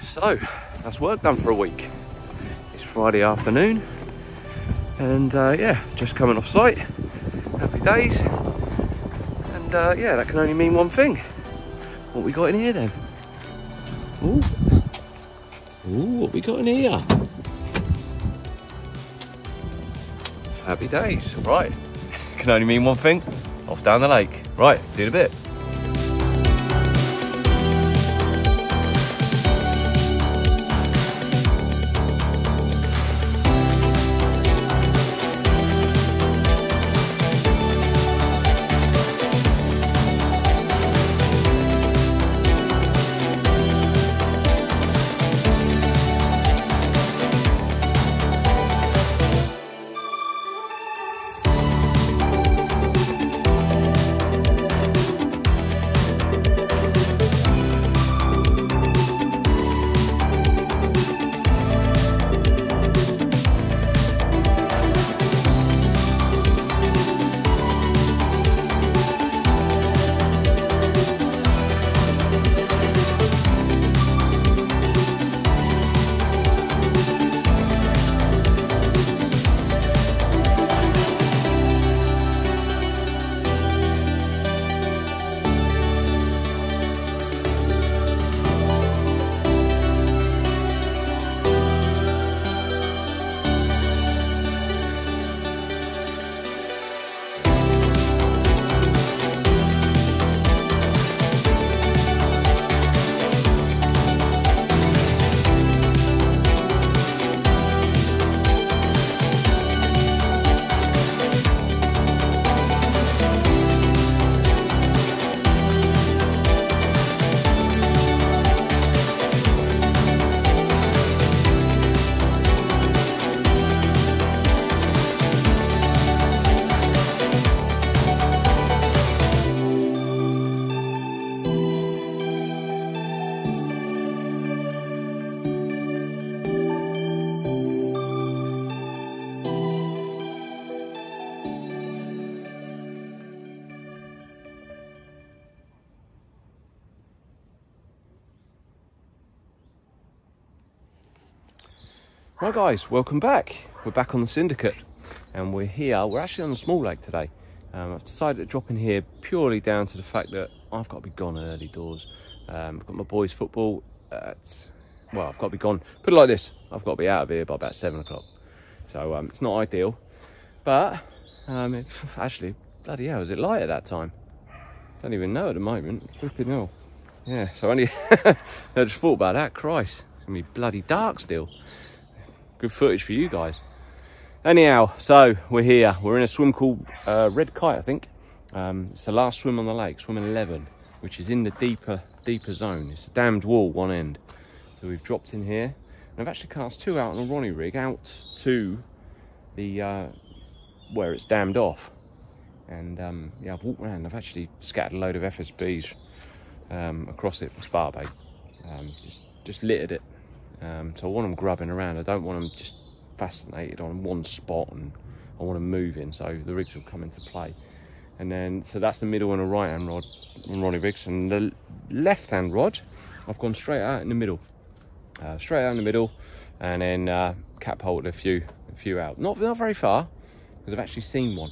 So that's work done for a week. It's Friday afternoon, and yeah, just coming off site. Happy days. And yeah, that can only mean one thing. What we got in here then? Ooh, what we got in here? Happy days. Right, can only mean one thing. Off down the lake. Right, see you in a bit. Right guys, welcome back. We're back on the Syndicate and we're here. We're actually on a small lake today. I've decided to drop in here purely down to the fact that I've got to be gone early doors. I've got my boys' football well, I've got to be gone. Put it like this, I've got to be out of here by about 7 o'clock. So it's not ideal, but actually, bloody hell, is it light at that time? Don't even know at the moment. Flipping hell. Yeah, so only I just thought about that. Christ, it's gonna be bloody dark still. Good footage for you guys. Anyhow, so we're here. We're in a swim called Red Kite, I think. It's the last swim on the lake, swim 11, which is in the deeper zone. It's a dammed wall, one end. So we've dropped in here. And I've actually cast 2 out on a Ronnie rig out to the where it's dammed off. And yeah, I've walked around. I've actually scattered a load of FSBs across it from spar bait. Just littered it. So I want them grubbing around. I don't want them just fascinated on one spot, and I want them moving, so the rigs will come into play. And then, so that's the middle and a right hand rod on Ronnie rigs, and the left hand rod, I've gone straight out in the middle. Straight out in the middle, and then catapulted a few out. Not very far, because I've actually seen one,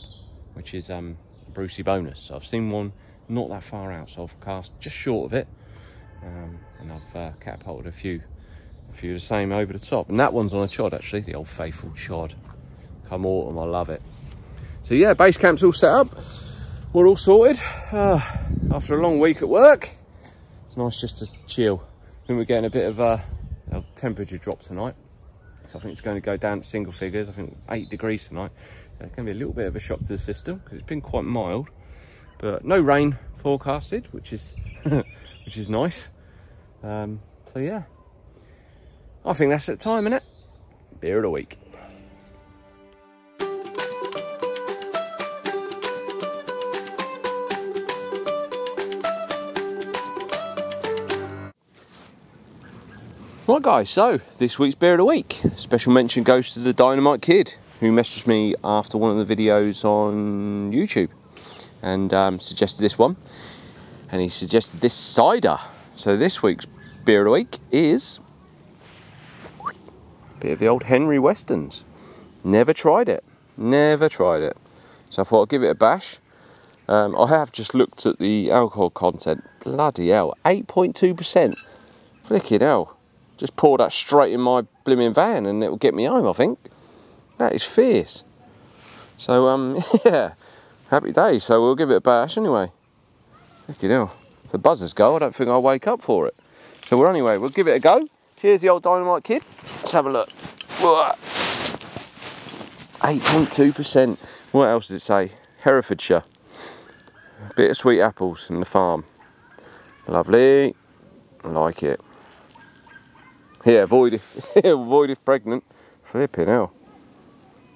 which is a Brucey bonus. So I've seen one not that far out, so I've cast just short of it, and I've catapulted a few the same over the top. And that one's on a chod, actually, the old faithful chod. Come autumn, I love it. So yeah, base camp's all set up. We're all sorted. After a long week at work, it's nice just to chill. I think we're getting a bit of a temperature drop tonight. So I think it's going to go down to single figures. I think 8 degrees tonight. It's going to be a little bit of a shock to the system because it's been quite mild. But no rain forecasted, which is which is nice. So yeah, I think that's the time, innit? Beer of the week. Right guys, so this week's beer of the week. Special mention goes to the Dynamite Kid, who messaged me after one of the videos on YouTube and suggested this one. And he suggested this cider. So this week's beer of the week is Bit of the old Henry Westerns. Never tried it. Never tried it. So I thought I'd give it a bash. I have just looked at the alcohol content. Bloody hell, 8.2%. Flicking hell. Just pour that straight in my blimmin' van and it'll get me home, I think. That is fierce. So, yeah, happy days. So we'll give it a bash anyway. Flicking hell. If the buzzers go, I don't think I'll wake up for it. So anyway, we'll give it a go. Here's the old Dynamite Kid. Let's have a look. 8.2%. What else does it say? Herefordshire. Bit of sweet apples in the farm. Lovely. I like it. Yeah, avoid if pregnant. Flipping hell.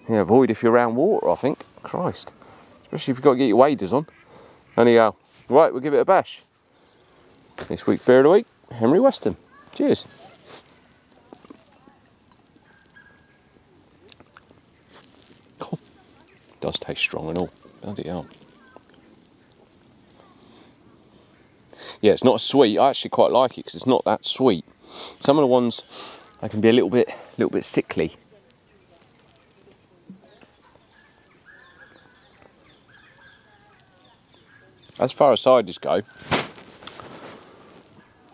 Yeah, avoid if you're around water, I think. Christ. Especially if you've got to get your waders on. Anyhow, right, we'll give it a bash. This week's beer of the week, Henry Weston. Cheers. Oh, does taste strong and all. Bloody hell. Yeah, it's not sweet. I actually quite like it because it's not that sweet. Some of the ones, they can be a little bit sickly. As far as ciders go,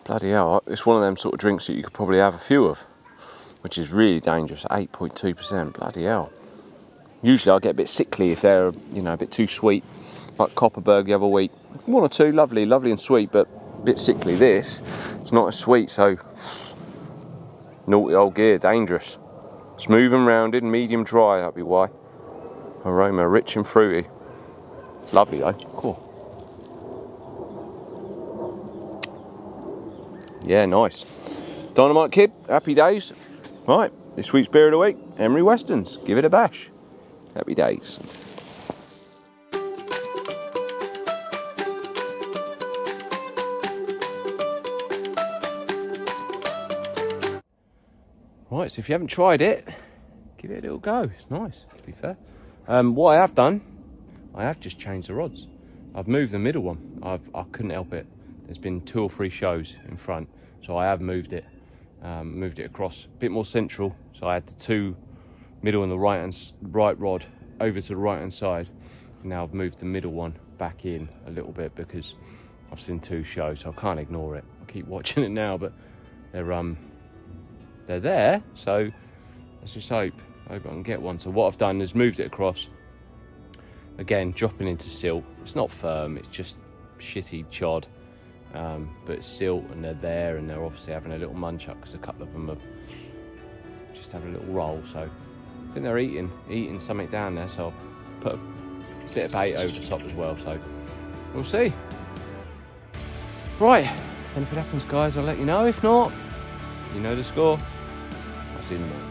bloody hell, it's one of them sort of drinks that you could probably have a few of, which is really dangerous. 8.2%, bloody hell. Usually I get a bit sickly if they're, you know, a bit too sweet, like Copperberg the other week. One or two, lovely and sweet, but a bit sickly. This, it's not as sweet, so naughty old gear, dangerous. Smooth and rounded, medium dry, that'd be why. Aroma rich and fruity. It's lovely though, cool. Yeah, nice. Dynamite Kid, happy days. Right, this week's beer of the week, Henry Weston's. Give it a bash. Happy days. Right, so if you haven't tried it, give it a little go. It's nice, to be fair. What I have done, I have just changed the rods. I've moved the middle one. I couldn't help it. There's been 2 or 3 shows in front, so I have moved it across a bit more central. So I had the 2 middle and the right rod over to the right hand side. Now I've moved the middle one back in a little bit because I've seen 2 shows, so I can't ignore it. I keep watching it now, but they're there, so let's just hope I can get one. So what I've done is moved it across. Again, dropping into silt. It's not firm, it's just shitty chod. But it's silt and they're there and they're obviously having a little munch up because a couple of them have just having a little roll. So I think they're eating something down there, so I'll put a bit of bait over the top as well, so we'll see. Right, if anything happens guys, I'll let you know. If not, you know the score. I'll see you in a minute.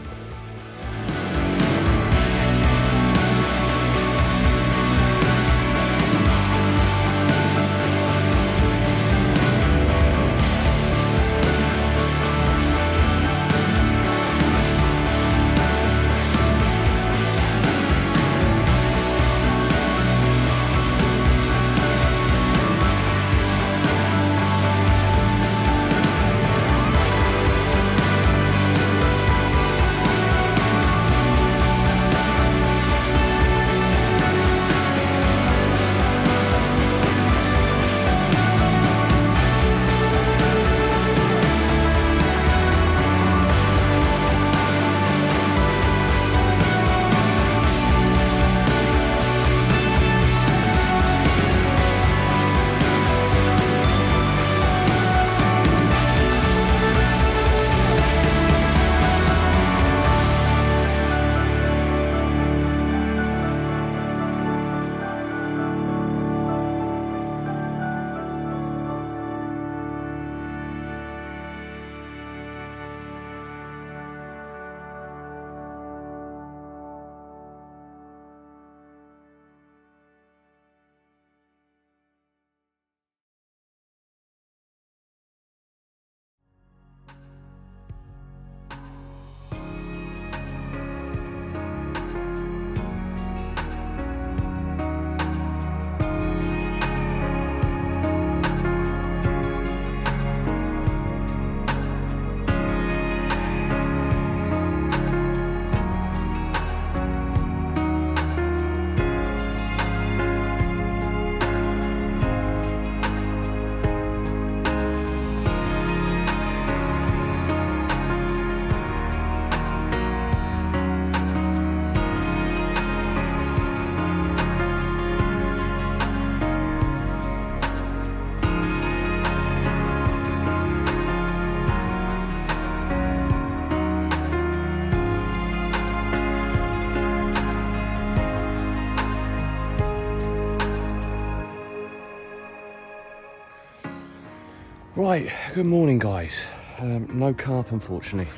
Right, good morning guys. No carp unfortunately.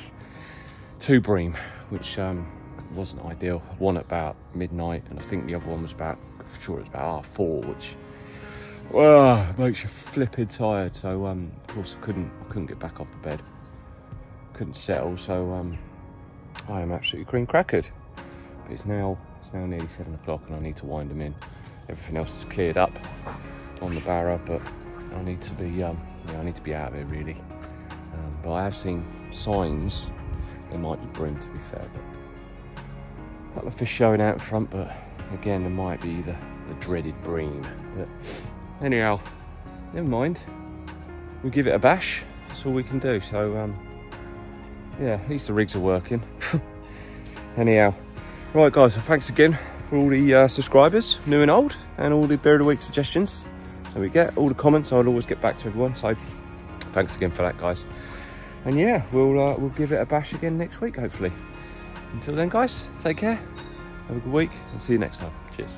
2 bream, which wasn't ideal. One at about midnight, and I think the other one was about, I'm sure it was about 4:30, which makes you flipping tired. So of course I couldn't get back off the bed, couldn't settle. So I am absolutely cream crackered. But it's now nearly 7 o'clock, and I need to wind them in. Everything else is cleared up on the barra, but I need to be I need to be out of here really. But I have seen signs there might be bream, to be fair. But a couple of fish showing out in front, but again there might be the dreaded bream. But anyhow, never mind. We give it a bash. That's all we can do. So yeah, at least the rigs are working. Anyhow, right guys, so thanks again for all the subscribers, new and old, and all the Beer of the Week suggestions. So we get all the comments. I'll always get back to everyone. So thanks again for that, guys. And yeah, we'll give it a bash again next week, hopefully. Until then, guys, take care. Have a good week, and see you next time. Cheers.